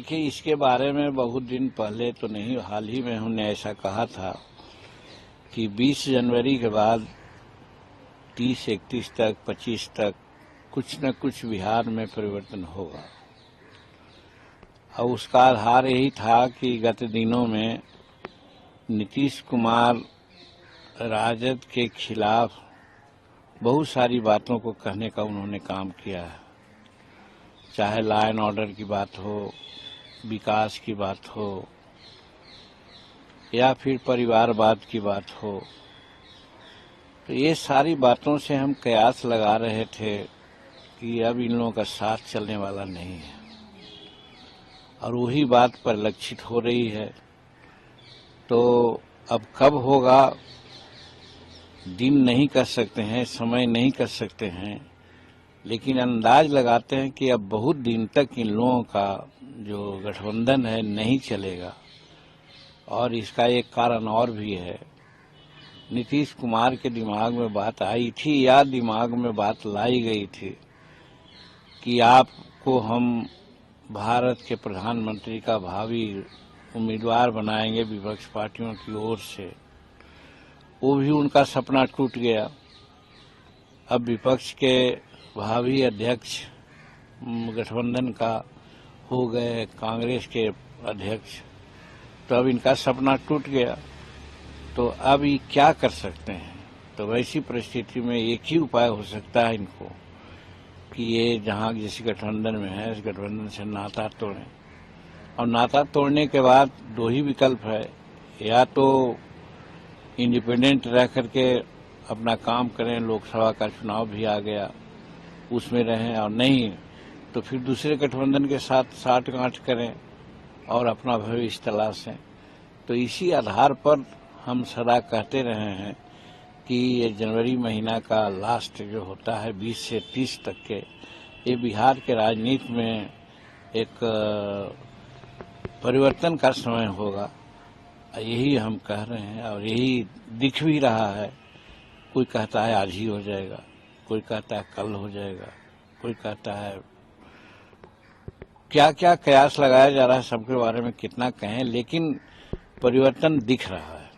देखिए, इसके बारे में बहुत दिन पहले तो नहीं, हाल ही में हमने ऐसा कहा था कि 20 जनवरी के बाद 30, 31 तक, 25 तक कुछ न कुछ बिहार में परिवर्तन होगा। और उसका आधार यही था कि गत दिनों में नीतीश कुमार राजद के खिलाफ बहुत सारी बातों को कहने का उन्होंने काम किया है, चाहे लॉ एंड ऑर्डर की बात हो, विकास की बात हो या फिर परिवारवाद की बात हो। तो ये सारी बातों से हम कयास लगा रहे थे कि अब इन लोगों का साथ चलने वाला नहीं है और वही बात परिलक्षित हो रही है। तो अब कब होगा दिन नहीं कर सकते हैं, समय नहीं कर सकते हैं, लेकिन अंदाज लगाते हैं कि अब बहुत दिन तक इन लोगों का जो गठबंधन है नहीं चलेगा। और इसका एक कारण और भी है, नीतीश कुमार के दिमाग में बात आई थी या दिमाग में बात लाई गई थी कि आपको हम भारत के प्रधानमंत्री का भावी उम्मीदवार बनाएंगे विपक्ष पार्टियों की ओर से। वो भी उनका सपना टूट गया। अब विपक्ष के भावी अध्यक्ष गठबंधन का हो गए कांग्रेस के अध्यक्ष, तो अब इनका सपना टूट गया। तो अब ये क्या कर सकते हैं? तो वैसी परिस्थिति में एक ही उपाय हो सकता है इनको कि ये जहां जिस गठबंधन में है इस गठबंधन से नाता तोड़ें। और नाता तोड़ने के बाद दो ही विकल्प है, या तो इंडिपेंडेंट रह करके अपना काम करें, लोकसभा का चुनाव भी आ गया उसमें रहें, और नहीं तो फिर दूसरे गठबंधन के साथ साठगांठ करें और अपना भविष्य तलाशें। तो इसी आधार पर हम सदा कहते रहे हैं कि ये जनवरी महीना का लास्ट जो होता है 20 से 30 तक के, ये बिहार के राजनीति में एक परिवर्तन का समय होगा, यही हम कह रहे हैं और यही दिख भी रहा है। कोई कहता है आज ही हो जाएगा, कोई कहता है कल हो जाएगा, कोई कहता है क्या क्या कयास लगाया जा रहा है, सबके बारे में कितना कहें, लेकिन परिवर्तन दिख रहा है।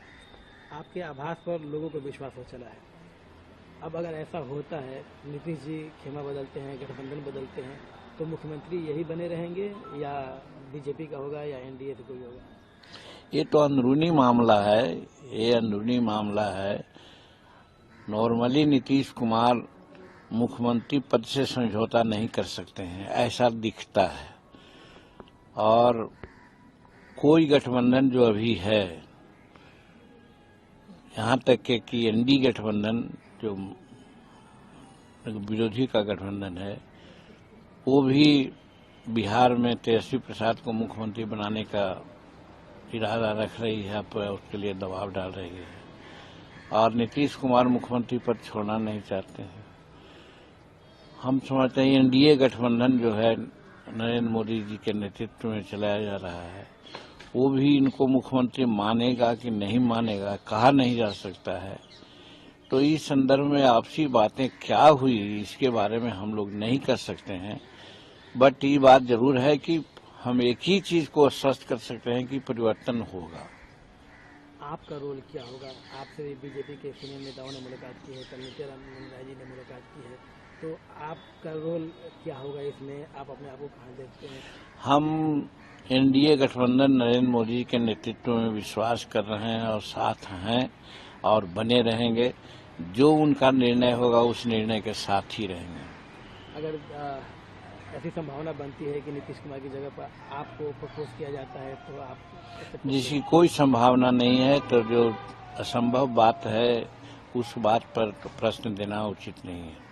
आपके आभास पर लोगों को विश्वास हो चला है। अब अगर ऐसा होता है, नीतीश जी खेमा बदलते हैं, गठबंधन बदलते हैं, तो मुख्यमंत्री यही बने रहेंगे या बीजेपी का होगा या एनडीए से कोई होगा? ये तो अंदरूनी मामला है, ये अंदरूनी मामला है। नॉर्मली नीतीश कुमार मुख्यमंत्री पद से समझौता नहीं कर सकते हैं, ऐसा दिखता है। और कोई गठबंधन जो अभी है, यहाँ तक के कि एनडी गठबंधन जो विरोधी का गठबंधन है, वो भी बिहार में तेजस्वी प्रसाद को मुख्यमंत्री बनाने का इरादा रख रही है, पर उसके लिए दबाव डाल रही है। और नीतीश कुमार मुख्यमंत्री पद छोड़ना नहीं चाहते हैं। हम समझते हैं एनडीए गठबंधन जो है नरेंद्र मोदी जी के नेतृत्व में चलाया जा रहा है, वो भी इनको मुख्यमंत्री मानेगा कि नहीं मानेगा कहा नहीं जा सकता है। तो इस संदर्भ में आपसी बातें क्या हुई इसके बारे में हम लोग नहीं कर सकते हैं, बट ये बात जरूर है कि हम एक ही चीज को आश्वस्त कर सकते हैं कि परिवर्तन होगा। आपका रोल क्या होगा? आपसे भी बीजेपी के सीनियर नेताओं ने मुलाकात की है, कल नित्यानंद राय जी ने मुलाकात की है, तो आपका रोल क्या होगा इसमें? आप अपने आप को कहाँ देखते हैं? हम एनडीए गठबंधन नरेंद्र मोदी के नेतृत्व में विश्वास कर रहे हैं और साथ हैं और बने रहेंगे। जो उनका निर्णय होगा उस निर्णय के साथ ही रहेंगे। अगर ऐसी संभावना बनती है कि नीतीश कुमार की जगह पर आपको प्रपोज किया जाता है, तो आप? जिसकी कोई संभावना नहीं है, तो जो असंभव बात है उस बात पर प्रश्न देना उचित नहीं है।